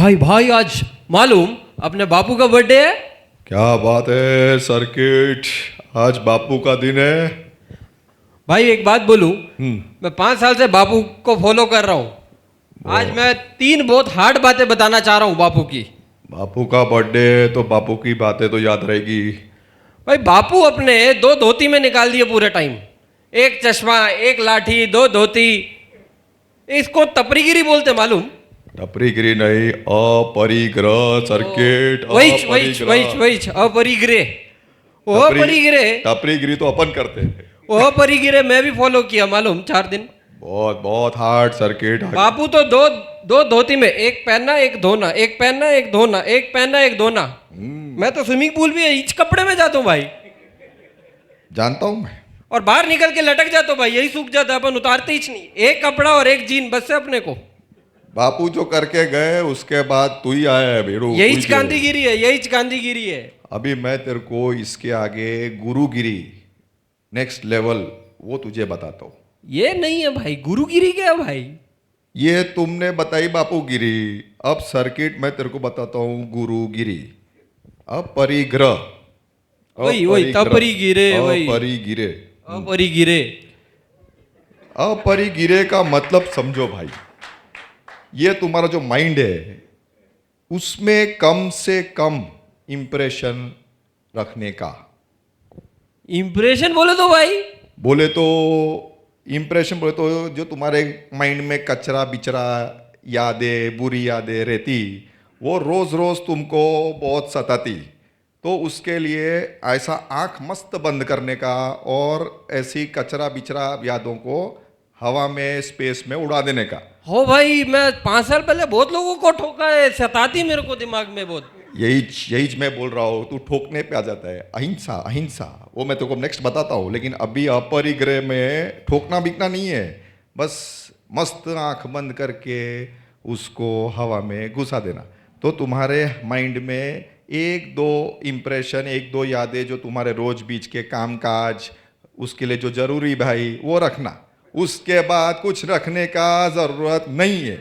भाई भाई आज मालूम अपने बापू का बर्थडे है। क्या बात है सर्किट, आज बापू का दिन है। भाई एक बात बोलूं, मैं 5 साल से बापू को फॉलो कर रहा हूँ। आज मैं 3 बहुत हार्ड बातें बताना चाह रहा हूँ बापू की। बापू का बर्थडे है तो बापू की बातें तो याद रहेगी। भाई बापू अपने 2 धोती में निकाल दिए पूरे टाइम, 1 चश्मा, 1 लाठी, 2 धोती। इसको तपरीगिरी बोलते मालूम। टपरीगिरी नहीं, अपरिग्रह सर्किट। वही अपरिग्रह। वो अपरिग्रह, टपरीगिरी तो अपन करते हैं। वो अपरिग्रह मैं भी फॉलो किया मालूम 4 दिन। बहुत बहुत हार्ड सर्किट। बापू तो दो धोती में, 1 पहनना 1 धोना, 1 पहनना 1 धोना, 1 पहनना 1 धोना। मैं तो स्विमिंग पूल भी इस कपड़े में जाता हूँ भाई, जानता हूं मैं। और बाहर निकल के लटक जाता हूँ भाई, यही सूख जाता है, अपन उतारते ही नहीं। 1 कपड़ा और 1 जीन बस से अपने को। बापू जो करके गए उसके बाद तू ही आया है बेरू। यही गांधीगिरी है, यही गांधीगिरी है। अभी मैं तेरे को इसके आगे गुरुगिरी, नेक्स्ट लेवल, वो तुझे बताता हूँ। ये नहीं है भाई, गुरुगिरी क्या है भाई? ये तुमने बताई बापूगिरी, अब सर्किट मैं तेरे को बताता हूँ गुरुगिरी। अपरिग्रह, वही तपरीगिरे, वही अपरिगिरे। अपरिगिरे। अपरिगिरे का मतलब समझो भाई, ये तुम्हारा जो माइंड है उसमें कम से कम इंप्रेशन रखने का। इंप्रेशन बोले तो भाई, बोले तो इंप्रेशन बोले तो जो तुम्हारे माइंड में कचरा बिचरा यादें, बुरी यादें रहती, वो रोज रोज तुमको बहुत सताती, तो उसके लिए ऐसा आंख मस्त बंद करने का और ऐसी कचरा बिचरा यादों को हवा में, स्पेस में उड़ा देने का। हो भाई, मैं 5 साल पहले बहुत लोगों को ठोका है, सताती मेरे को दिमाग में बहुत। यही मैं बोल रहा हूँ, तू ठोकने पे आ जाता है। अहिंसा अहिंसा वो मैं तेरे को नेक्स्ट बताता हूँ, लेकिन अभी अपरिग्रह में ठोकना बिकना नहीं है, बस मस्त आंख बंद करके उसको हवा में घुसा देना। तो तुम्हारे माइंड में 1-2 इम्प्रेशन, 1-2 यादें जो तुम्हारे रोज बीच के काम काज, उसके लिए जो जरूरी भाई वो रखना, उसके बाद कुछ रखने का जरूरत नहीं है।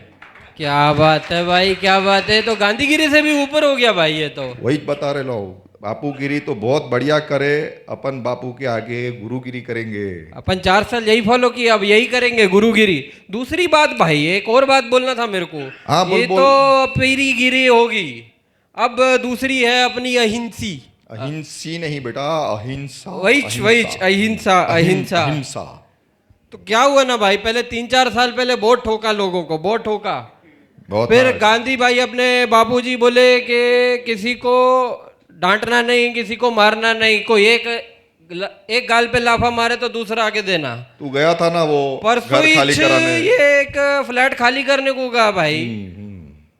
क्या बात है भाई, क्या बात है। तो गांधीगिरी से भी ऊपर हो गया भाई ये तो। वही बता रहे लोग, बापूगिरी तो बहुत बढ़िया करे, अपन बापू के आगे गुरुगिरी करेंगे। अपन 4 साल यही फॉलो किया, अब यही करेंगे गुरुगिरी। दूसरी बात भाई, एक और बात बोलना था मेरे को। हाँ, बोल, ये बोल। तो पीरीगिरी होगी, अब दूसरी है अपनी अहिंसी। अहिंसी नहीं बेटा, अहिंसा। वही अहिंसा अहिंसा। अहिंसा। तो क्या हुआ ना भाई, पहले 3-4 साल पहले बहुत ठोका लोगों को, बहुत ठोका। बहुत फिर hard। गांधी भाई अपने बापूजी बोले कि किसी को डांटना नहीं, किसी को मारना नहीं, कोई एक गाल पे लाफा मारे तो दूसरा आके देना। तू गया था ना वो परसों घर खाली कराने। ये एक फ्लैट खाली करने को कहा भाई।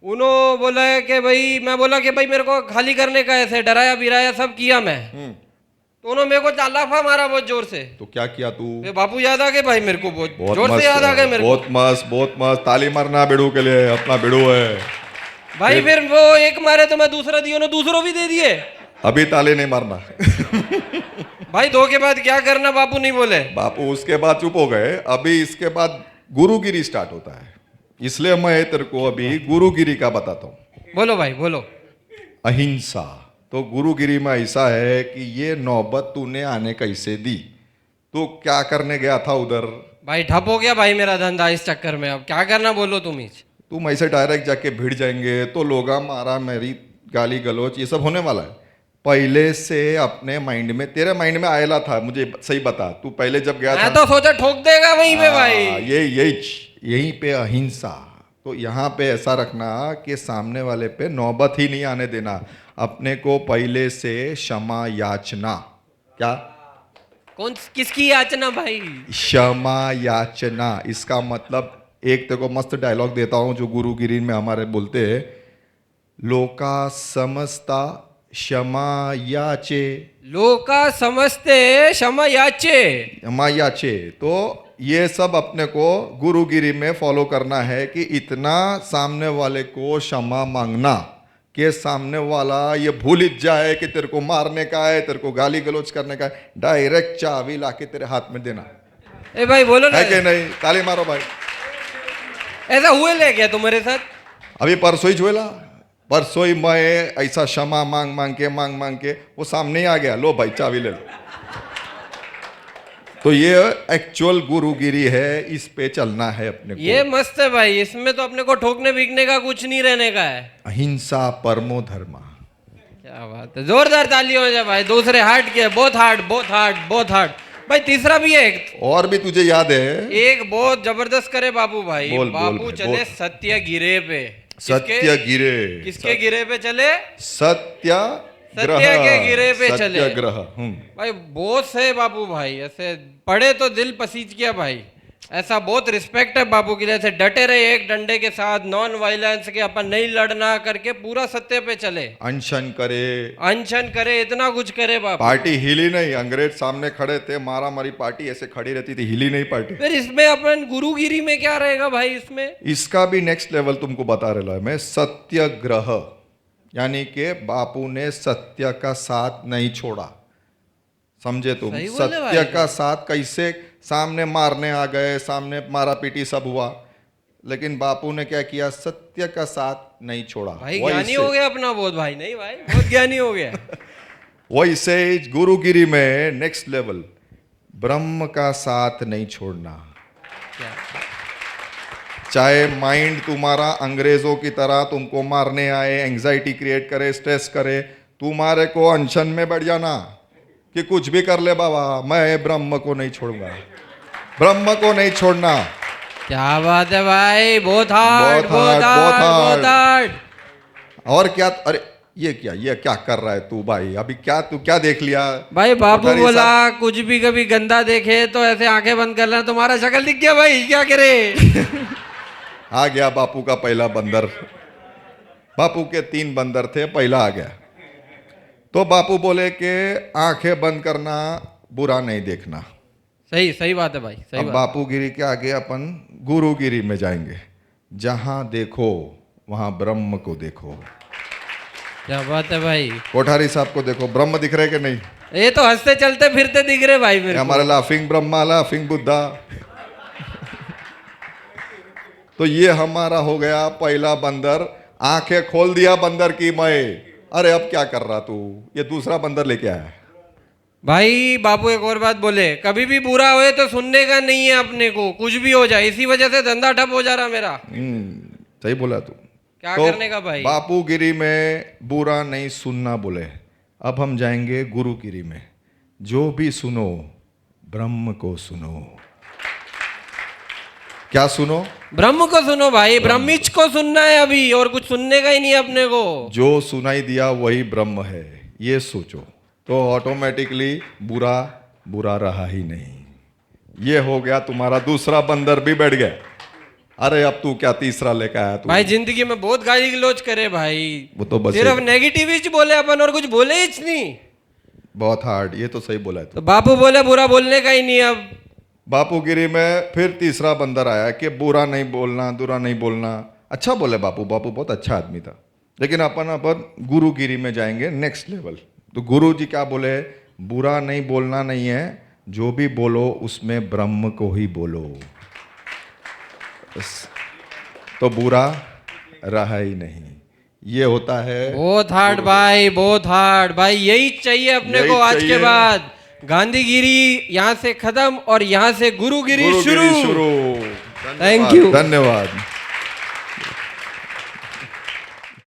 उन्होंने बोला है कि भाई, मैं बोला कि भाई मेरे को खाली करने का, ऐसे डराया बिराया सब किया मैं। तो उन्होंने मेरे को लाफा मारा बहुत जोर से। तो क्या किया तू? बापू याद आ गए भाई मेरे को, बहुत बहुत जोर मस्त, से याद आ गए मेरे को। बहुत मस्त, बहुत मस्त। ताली मारना बेड़ू के लिए, अपना बेड़ू है भाई। फिर वो एक मारे तो मैं दूसरा दिया, दूसरों भी दे दिए। अभी ताली नहीं मारना। भाई 2 के बाद क्या करना, बापू नहीं बोले। बापू उसके बाद चुप हो गए। अभी इसके बाद गुरुगिरी स्टार्ट होता है, इसलिए मैं तेरे को अभी गुरुगिरी का बताता हूँ। बोलो भाई बोलो। अहिंसा। तो गुरुगिरी में ऐसा है कि ये नौबत तूने आने कैसे दी, तो क्या करने गया था उधर? भाई ठप हो गया भाई मेरा धंधा इस चक्कर में, अब क्या करना बोलो तुम ही। तुम ऐसे डायरेक्ट जाके भिड़ जाएंगे तो लोग मारा मेरी गाली गलोच ये सब होने वाला है। पहले से अपने माइंड में, तेरे माइंड में आयला था, मुझे सही बता, तू पहले जब गया मैं था तो सोचा ठोक देगा वहीं पे भाई। यहीं पे अहिंसा। तो यहाँ पे ऐसा रखना कि सामने वाले पे नौबत ही नहीं आने देना। अपने को पहले से क्षमा याचना। क्या? किसकी याचना भाई? क्षमा याचना। इसका मतलब एक तेरे को मस्त डायलॉग देता हूं जो गुरुगिरी में हमारे बोलते हैं, लोका समझता क्षमा याचे। लोका समझते क्षमा याचे। क्षमा याचे। तो ये सब अपने को गुरुगिरी में फॉलो करना है कि इतना सामने वाले को क्षमा मांगना कि सामने वाला ये भूल ही जाए कि तेरे को मारने का है, तेरे को गाली गलौज करने का है, डायरेक्ट चाबी लाके तेरे हाथ में देना। ए भाई बोलो ना, है कि नहीं? ताली मारो भाई। ऐसा हुए ले गया तुम्हारे साथ? अभी परसों ही जुएला परसों ही मैं ऐसा क्षमा मांग मांग के वो सामने ही आ गया, लो भाई चाबी ले लो। तो ये एक्चुअल गुरुगिरी है, इस पे चलना है अपने को। ये मस्त है भाई, इसमें तो अपने को ठोकने बिकने का कुछ नहीं रहने का है। अहिंसा परमो धर्मा। क्या बात है, जोरदार ताली हो जाए भाई। दूसरे हार्ट के बहुत हार्ड, बहुत हार्ड, बहुत हार्ड। भाई तीसरा भी है एक, और भी तुझे याद है? एक बहुत जबरदस्त करे बाबू भाई। बोल, बाबू बोल, चले बोल। सत्य गिरे पे। सत्य गिरे। किसके गिरे पे चले? सत्याग्रह। सत्य के गिरे पे चले। सत्याग्रह। भाई बहुत से बाबू भाई, ऐसे पढ़े तो दिल पसीज गया भाई। ऐसा बहुत रिस्पेक्ट है बापू के लिए। ऐसे डटे रहे एक डंडे के साथ, नॉन वायलेंस के, अपन नहीं लड़ना करके पूरा सत्य पे चले। अनशन करे, अनशन करे, इतना कुछ करे बापू। पार्टी हिली नहीं। अंग्रेज सामने खड़े थे, मारा मारी पार्टी ऐसे खड़ी रहती थी, हिली नहीं पार्टी। फिर इसमें अपन गुरुगिरी में क्या रहेगा भाई? इसमें इसका भी नेक्स्ट लेवल तुमको बता रहा है मैं। सत्याग्रह यानी कि बापू ने सत्य का साथ नहीं छोड़ा। समझे तुम? सही बोले सत्य भाई। का साथ कैसे? सामने मारने आ गए, सामने मारा पीटी सब हुआ, लेकिन बापू ने क्या किया? सत्य का साथ नहीं छोड़ा। भाई ज्ञानी हो गया अपना बहुत भाई। नहीं भाई, बहुत ज्ञानी हो गया। वैसे गुरुगिरी में नेक्स्ट लेवल, ब्रह्म का साथ नहीं छोड़ना। क्या? चाहे माइंड तुम्हारा अंग्रेजों की तरह तुमको मारने आए, एंजाइटी क्रिएट करे, स्ट्रेस करे, तुम्हारे को अनशन में बैठ जाना कि कुछ भी कर ले बाबा, मैं ब्रह्म को नहीं छोड़ूंगा। ब्रह्म को नहीं छोड़ना। क्या बात है भाई, बहुत हार्ड, बहुत बहुत hard, हार्ड, बहुत बहुत हार्ड। और क्या? अरे ये क्या कर रहा है तू भाई? अभी क्या तू क्या देख लिया भाई बाबू कोठारी बोला साहब? कुछ भी कभी गंदा देखे तो ऐसे आंखें बंद कर लेना। तुम्हारा शक्ल दिख गया भाई, क्या करे? आ गया बापू का पहला बंदर। बापू के 3 बंदर थे, पहला आ गया। तो बापू बोले कि आंखें बंद करना, बुरा नहीं देखना। सही सही बात है भाई, सही अब बात। बापूगिरी के आगे अपन गुरुगिरी में जाएंगे। जहां देखो वहां ब्रह्म को देखो। क्या बात है भाई। कोठारी साहब को देखो, ब्रह्म दिख रहे कि नहीं? ये तो हंसते चलते फिरते दिख रहे भाई मेरे को। हमारे लाफिंग ब्रह्मा, लाफिंग बुद्धा। तो ये हमारा हो गया पहला बंदर। आंखें खोल दिया बंदर की मैं। अरे अब क्या कर रहा तू? ये दूसरा बंदर लेके आया। भाई बापू एक और बात बोले, कभी भी बुरा होए तो सुनने का नहीं है अपने को, कुछ भी हो जाए। इसी वजह से धंधा ठप हो जा रहा मेरा। सही बोला तू। क्या तो करने का भाई? बापूगिरी में बुरा नहीं सुनना बोले। अब हम जाएंगे गुरुगिरी में। जो भी सुनो ब्रह्म को सुनो। क्या सुनो? ब्रह्म को सुनो भाई, ब्रह्मिच को सुनना है अभी, और कुछ सुनने का ही नहीं है अपने को। जो सुनाई दिया वही ब्रह्म है, ये सोचो। तो ऑटोमेटिकली बुरा बुरा रहा ही नहीं। ये हो गया तुम्हारा दूसरा बंदर भी बैठ गया। अरे अब तू क्या तीसरा लेकर आया तू? भाई जिंदगी में बहुत गाली गलौज करे भाई। वो तो बस सिर्फ नेगेटिव ही बोले अपन, और कुछ बोले ही नहीं। बहुत हार्ड। ये तो सही बोला है तू। तो बापू बोले बुरा बोलने का ही नहीं अब। बापूगिरी में फिर तीसरा बंदर आया कि बुरा नहीं बोलना, बुरा नहीं बोलना। अच्छा बोले बापू। बापू बहुत अच्छा आदमी था। लेकिन अपन गुरुगिरी में जाएंगे नेक्स्ट लेवल। तो गुरु जी क्या बोले? बुरा नहीं बोलना नहीं है, जो भी बोलो उसमें ब्रह्म को ही बोलो। तो बुरा रहा ही नहीं। ये होता है। बहुत हार्ड भाई, बहुत हार्ड भाई। यही चाहिए अपने को आज के बाद। गांधीगिरी यहाँ से खत्म और यहाँ से गुरुगिरी शुरू। शुरू। Thank you. धन्यवाद।